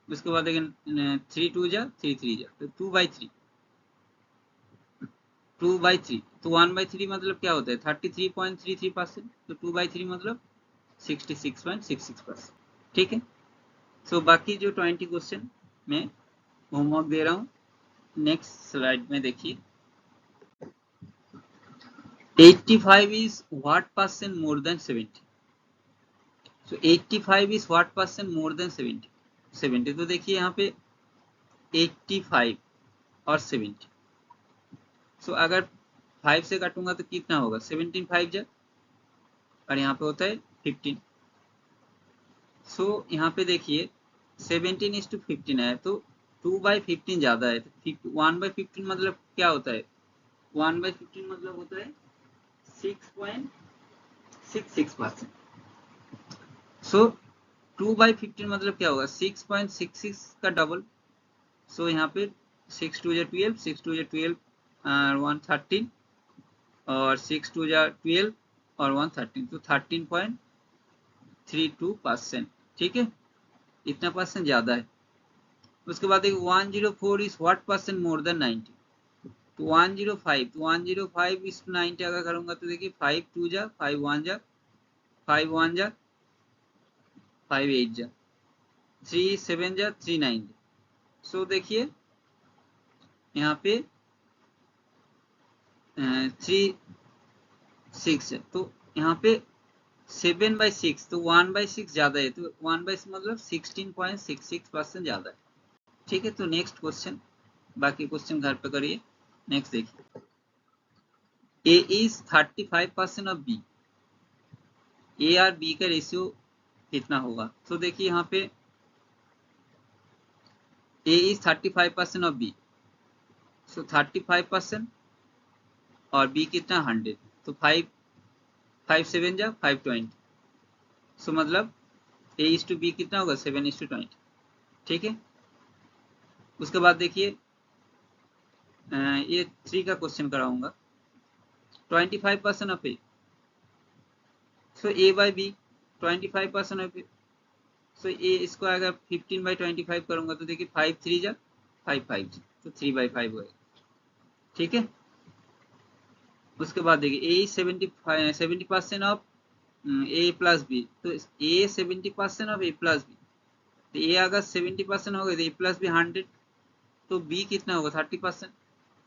उसके बाद देखिए 3 2 जा 3 3 जा, तो 2/3, 2/3, तो 1/3 मतलब क्या होता है 33.33%, तो 2/3 मतलब 66.66%। ठीक है, सो बाकी जो 20 क्वेश्चन मैं होमवर्क दे रहा हूँ, नेक्स्ट स्लाइड में देखिए। 85 is what percent more than 70? So 85 is what percent more than 70? 70। तो देखिए यहाँ पे 85 और 70। सो अगर 5 से काटूंगा तो कितना होगा, 17 5 जा, और यहाँ पे होता है 15। सो यहाँ पे देखिए 17:15 है, तो 2/15 ज्यादा है, तो 1/15 मतलब क्या होता है, 1/15 मतलब होता है 6.66%। सो 2/15 मतलब क्या होगा, 6.66 का डबल। सो यहाँ पे 6 2 12, 6 2 12 1 13, और 6 2 12 और 1 13, तो 13.32%। ठीक है, इतना परसेंट ज्यादा है। उसके बाद देखिए 104 is what percent more than 90। तो 105, तो 105 इस 90 अगर करूंगा तो देखिए 5 2 जा, 5 1 जा, 5 1 जा, 5 8 जा, 3 7 जा, 3 9 जा। सो देखिए यहाँ पे 3 6 है, तो यहाँ पे 7/6, तो 1/6 ज्यादा है, तो 1/6 मतलब 16.66% ज्यादा है। ठीक है, तो नेक्स्ट क्वेश्चन, बाकी क्वेश्चन घर पे करिए। नेक्स्ट देखिए, ए इज 35% ऑफ बी, ए और बी का रेशियो कितना होगा। तो देखिए यहाँ पे ए इज 35% ऑफ बी, सो 35% और बी कितना 100, तो 5 5 7 जा 520। सो मतलब ए इज टू बी कितना होगा 7:20। ठीक है, उसके बाद देखिए ये 3 का क्वेश्चन कराऊंगा। 25% of A, so A by B 25% of A. So A इसको अगर 15/25 करूंगा तो देखिए 5 3 जा 5 5 जा, तो 3/5 होगा। ठीक है, उसके बाद देखिए ए 70% ऑफ ए प्लस बी, तो ए 70% ऑफ ए प्लस बी, तो ए अगर 70% हो गए तो ए प्लस बी 100, तो बी कितना होगा 30%,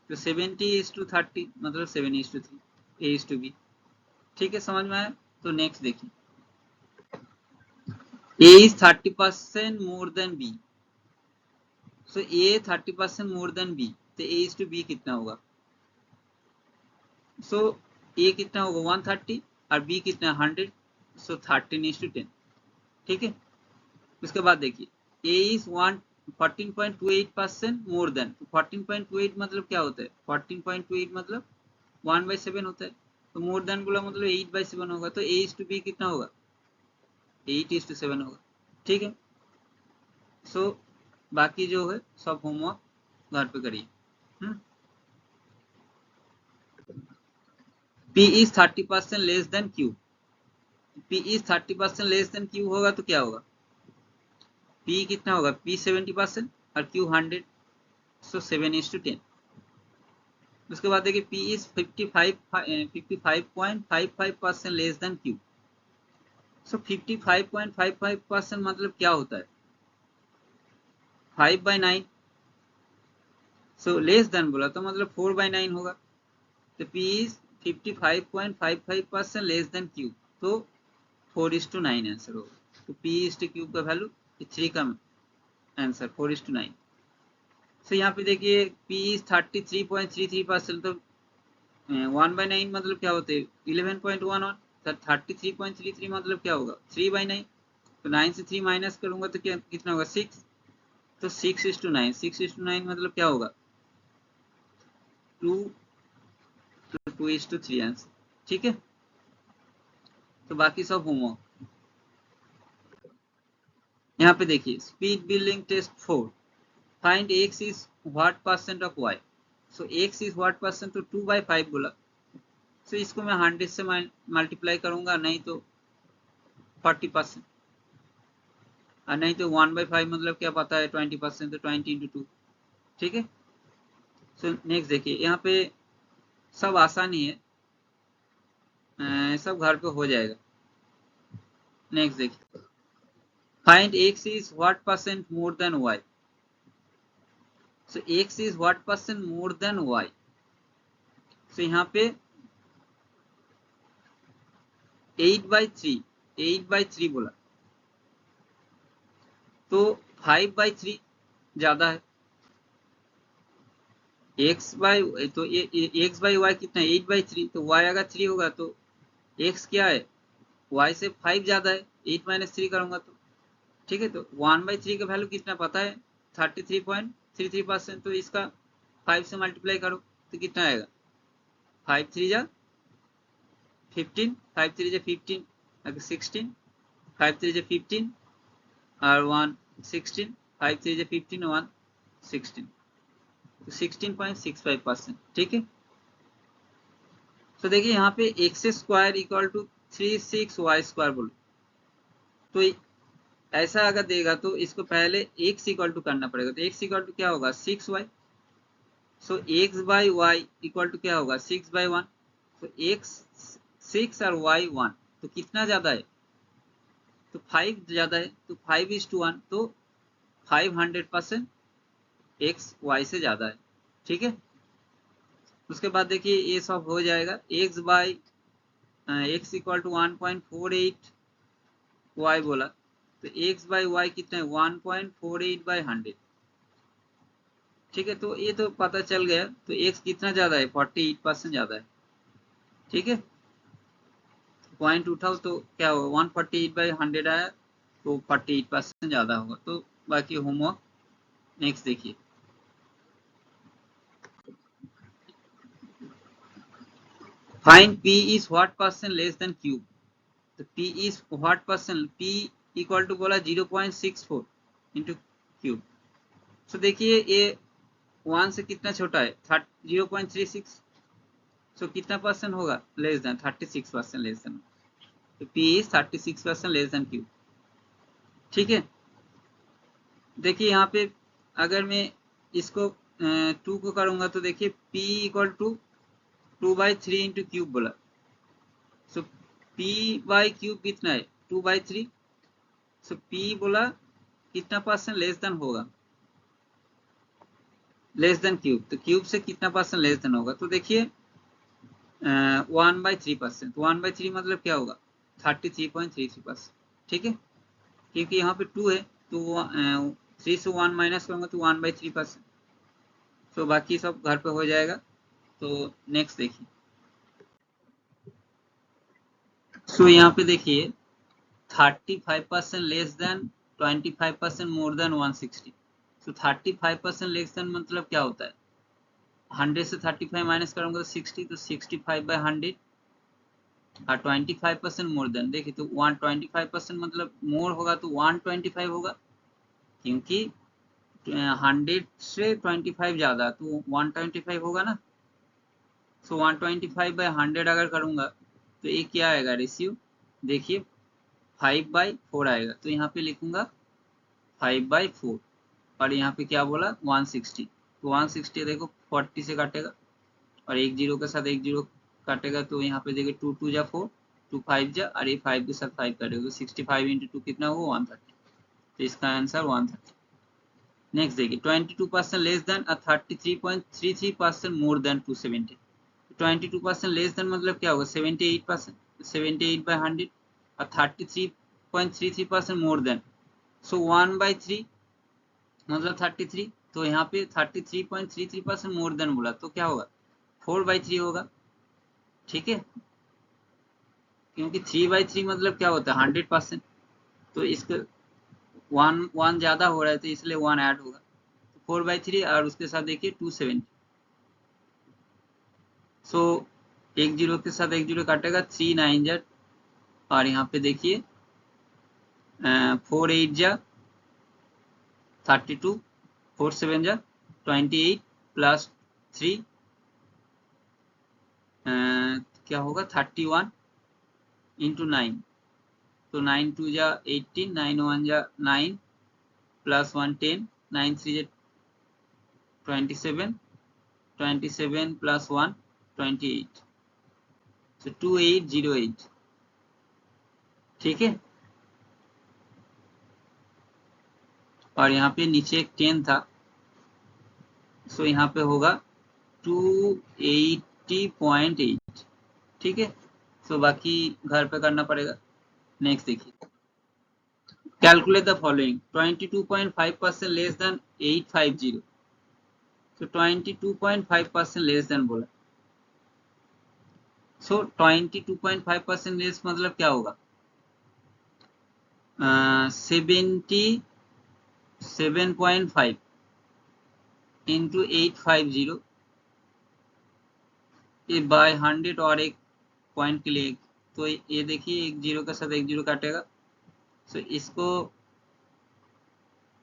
तो 70:30 मतलब 7:3, ए इज टू बी। ठीक है, समझ में आया। तो नेक्स्ट देखिए, A is 30% more than B, so A 30% more than B, तो ए इज टू बी कितना होगा। सो ए कितना होगा 130 और बी कितना 100, सो 13:10। ठीक है, उसके बाद देखिए ए इज 14.28% मोर देन, तो 14.28 मतलब क्या होता है, 14.28 मतलब 1/7 होता है, तो मोर देन बोला मतलब 8/7 होगा, तो ए इज टू बी कितना होगा 8:7 होगा। ठीक है, सो बाकी जो है सब होमवर्क घर पे करिए। P is 30% less than Q, P is 30% less than Q होगा तो क्या होगा, P कितना होगा, P 70% और Q 100, सो 7:10। उसके बाद देखिए P is 55.55% less than Q, सो 55.55% मतलब क्या होता है 5/9, सो लेस देन बोला तो मतलब 4/9 होगा, तो P is 55.55% less than Q, तो 4:9 आंसर होगा। तो P is to Q का वैल्यू 3 का आंसर 4:9। सो यहाँ पे देखिए P is 33.33%, तो 1/9 मतलब क्या होते हैं 11.11, तो 33.33 मतलब क्या होगा 3/9, तो 9 से 3 माइनस करूंगा तो क्या कितना होगा 6, तो 6:9, 6:9 मतलब क्या होगा 2, तो 2:3 आंसर। ठीक है, तो बाकी सब होमवर्क। यहाँ पे देखिए speed building test 4, find x is what percent of y, so x is what percent, तो 2/5 बोला, सो इसको मैं 100 से मल्टीप्लाई करूंगा, नहीं तो 40%, और नहीं तो 1/5 मतलब क्या पता है 20%, तो 20 × 2। ठीक है, सो नेक्स्ट देखिए यहाँ पे सब आसान ही है, सब घर पे हो जाएगा। नेक्स्ट देखिए, find x is what percent more than y, so x is what percent more than y, सो यहाँ पे 8/3 बोला, तो 5/3 ज्यादा है। x बाई तो x बाई वाई कितना है 8/3, तो y अगर 3 होगा तो x क्या है y से 5 ज्यादा है, 8 - 3 करूंगा तो ठीक है। तो 1/3 का वैल्यू कितना पता है 33.33%। तो इसका 5 से मल्टीप्लाई करो तो कितना आएगा 5 3 जा 15, 5 3 जा 15 16, 5 3 जा 15 और 1 16, 5 3 जा 15 1 16, तो 16.65%। ठीक है। तो देखिए यहाँ पे x square equal to 36y square बोलो, तो ऐसा अगर देगा तो इसको पहले x इक्वल टू करना पड़ेगा। तो x इक्वल टू क्या होगा 6y, so x by y equal to क्या होगा 6/1। तो x 6 और y 1, तो कितना ज्यादा है तो 5 ज्यादा है, तो 5:1, तो 500% x y से ज्यादा है। ठीक है। उसके बाद देखिए ये सब हो जाएगा x by x equal to 1.48 y बोला, तो x बाई वाई कितना है 1.48/100। ठीक है। तो ये तो पता चल गया, तो x कितना ज्यादा है 48% ज्यादा है। ठीक है। पॉइंट उठाओ तो क्या होगा 148/100 आया, तो 48% ज्यादा होगा। तो बाकी होमवर्क नेक्स्ट देखिए। Find p is what percent less than q। तो p is what percent, p equal to बोला 0.64 इंटू क्यूब। तो देखिए ये 1 से कितना छोटा है 0.36, सो कितना परसेंट होगा लेस देन 36% लेस देन, तो p is 36% less than q। ठीक है। देखिए यहाँ पे अगर मैं इसको 2 को करूंगा तो देखिए p equal to 2/3 into cube बोला, सो p बाई क्यूब कितना है 2/3, सो p बोला कितना परसेंट लेस देन होगा लेस देन क्यूब, तो क्यूब से कितना परसेंट लेस देन होगा। तो देखिए 1/3%, 1/3 मतलब क्या होगा 33.33%। ठीक है। क्योंकि यहाँ पे 2 है तो 3 से 1 माइनस करूंगा तो 1/3%। तो बाकी सब घर पे हो जाएगा। तो नेक्स्ट देखिए। सो यहाँ पे देखिए 35% लेस देन 25% मोर देन 160। सो 35% लेस देन मतलब क्या होता है 100 से 35 माइनस करूंगा तो 60, तो 65/100 और 25% मोर देन, देखिए तो 125% मतलब मोर होगा तो 125 होगा, क्योंकि 100 से 25 ज्यादा तो 125 होगा ना। सो 125/100 अगर करूंगा तो ये क्या आएगा रेशियो, देखिए 5/4 आएगा। तो यहाँ पे लिखूंगा 5/4, और यहाँ पे क्या बोला 160, तो 160 देखो 40 से काटेगा और एक जीरो के साथ एक जीरो काटेगा, तो यहाँ पे देखिए 2 2 जा 4, 2 5 जा, और ये 5 के साथ 5 काटेगा, तो 65 इंटू 2 कितना होगा 130। तो इसका आंसर 130। नेक्स्ट देखिए 22% लेस देन और 33.33% मोर देन 270। 22% लेस देन मतलब क्या होगा 78%, 78/100, और 33.33% मोर देन, सो 1/3 मतलब 33। तो यहाँ पे 33.33% मोर देन बोला तो क्या होगा 4/3 होगा। ठीक है। क्योंकि 3/3 मतलब क्या होता है 100%, तो इसका 1 ज्यादा हो रहा है तो इसलिए 1 ऐड होगा, तो 4/3 और उसके साथ देखिए 270। सो एक जीरो के साथ एक जीरो काटेगा 3 9 जा, और यहाँ पे देखिए 4 8 जा 32, 4 7 जा 28 प्लस 3 क्या होगा 31 इंटू 9, तो 9 2 जा 18, 9 1 जा 9 प्लस 1 10, 9 3 जा 27, 27 प्लस 1 28, तो 2808। ठीक है। और यहाँ पे नीचे एक 10 था, सो यहाँ पे होगा 280.8। ठीक है। सो बाकी घर पे करना पड़ेगा। नेक्स्ट देखिए Calculate the following. 22.5% less than 850. So 22.5% less than बोला. सो 22.5% लेस मतलब क्या होगा? 77.5 इंटू 850 ये बाय 100 और एक पॉइंट के लिए, तो ये देखिए एक जीरो के साथ एक जीरो काटेगा. सो इसको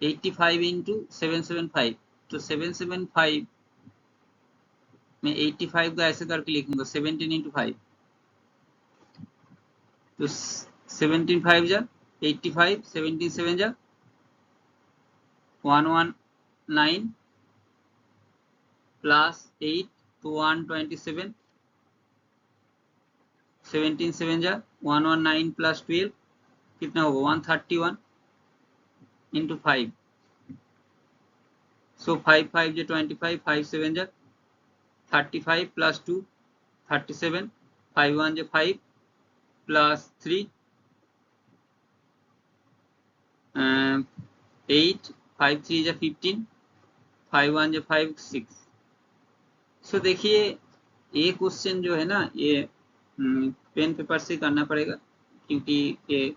85 इंटू 775, तो 775 मैं 85 का ऐसे करके लिखूंगा 17 इंटू 5, तो 17 5 जा 85, 17 7 जा 119 प्लस 8 तो 127, 17 7 जा 119 प्लस 12 कितना होगा 131 इंटू 5. सो 5 5 जो 25, 5 7 जा 35 प्लस 2 37, 5 1 जो 5 प्लस 3 8, 5 3 जा 15, 5 1 जो 5 6. सो देखिए ये क्वेश्चन जो है ना ये पेन पेपर से करना पड़ेगा, क्योंकि ये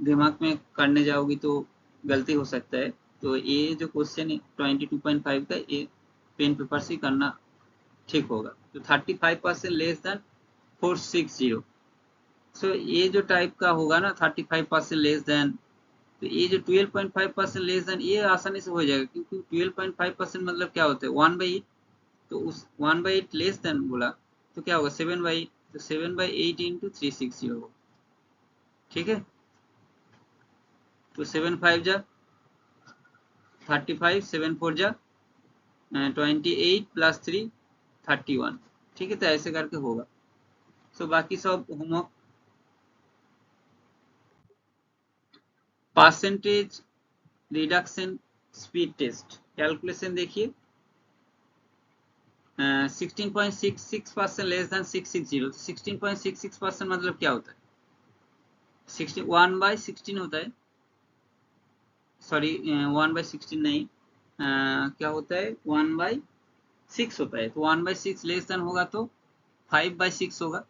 दिमाग में करने जाओगी तो गलती हो सकता है. तो ये जो क्वेश्चन है 22.5 का ये पेन पेपर से करना ठीक होगा. तो 35% लेस देन 460. सो ये जो टाइप का होगा ना 35% लेस देन, तो ये जो 12.5% लेस देन ये आसानी से हो जाएगा, क्योंकि 12.5% मतलब क्या होता है 1/8. तो उस 1/8 लेस देन बोला तो क्या होगा 7/8, तो 7/8 इंटू 360 होगा. ठीक है, तो 7 5 जा 35, 7 4 जा 28 प्लस 3 31. ठीक है, तो ऐसे करके होगा. सो बाकी सब homework. Percentage reduction speed test calculation देखिए. 16.66% लेस देन 660. 16.66% मतलब क्या होता है? 1/16 होता है, सॉरी 1/16 नहीं, क्या होता है 1/6 होता है. तो 1/6 लेस देन होगा तो 5/6 होगा.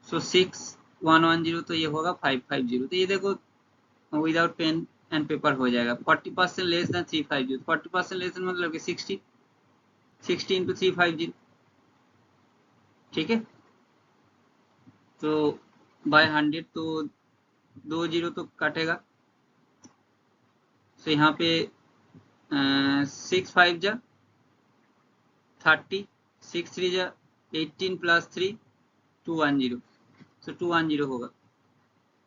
सो 6110 तो ये होगा 550. तो ये देखो विदाउट पेन एंड पेपर हो जाएगा. 40% लेस देन 350. 40% लेस देन मतलब कि 60 इंटू 350. ठीक है, तो बाय 100 तो 2 जीरो तो काटेगा. तो यहाँ पे 6 5 जा 30, 6 3 जा 18 प्लस 3 210. तो 210 होगा.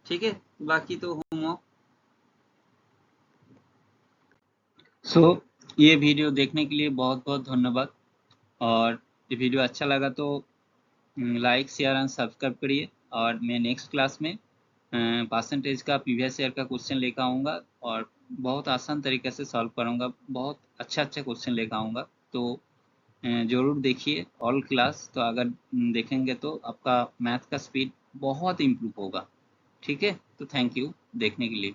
ठीक है, बाकी तो होमवर्क. सो ये वीडियो देखने के लिए बहुत बहुत धन्यवाद. और ये वीडियो अच्छा लगा तो लाइक शेयर एंड सब्सक्राइब करिए. और मैं नेक्स्ट क्लास में परसेंटेज का प्रीवियस ईयर का क्वेश्चन लेकर आऊँगा और बहुत आसान तरीके से सॉल्व करूँगा. बहुत अच्छा क्वेश्चन लेकर आऊँगा. तो ज़रूर देखिए ऑल क्लास. तो अगर देखेंगे तो आपका मैथ का स्पीड बहुत इम्प्रूव होगा. ठीक है, तो थैंक यू देखने के लिए.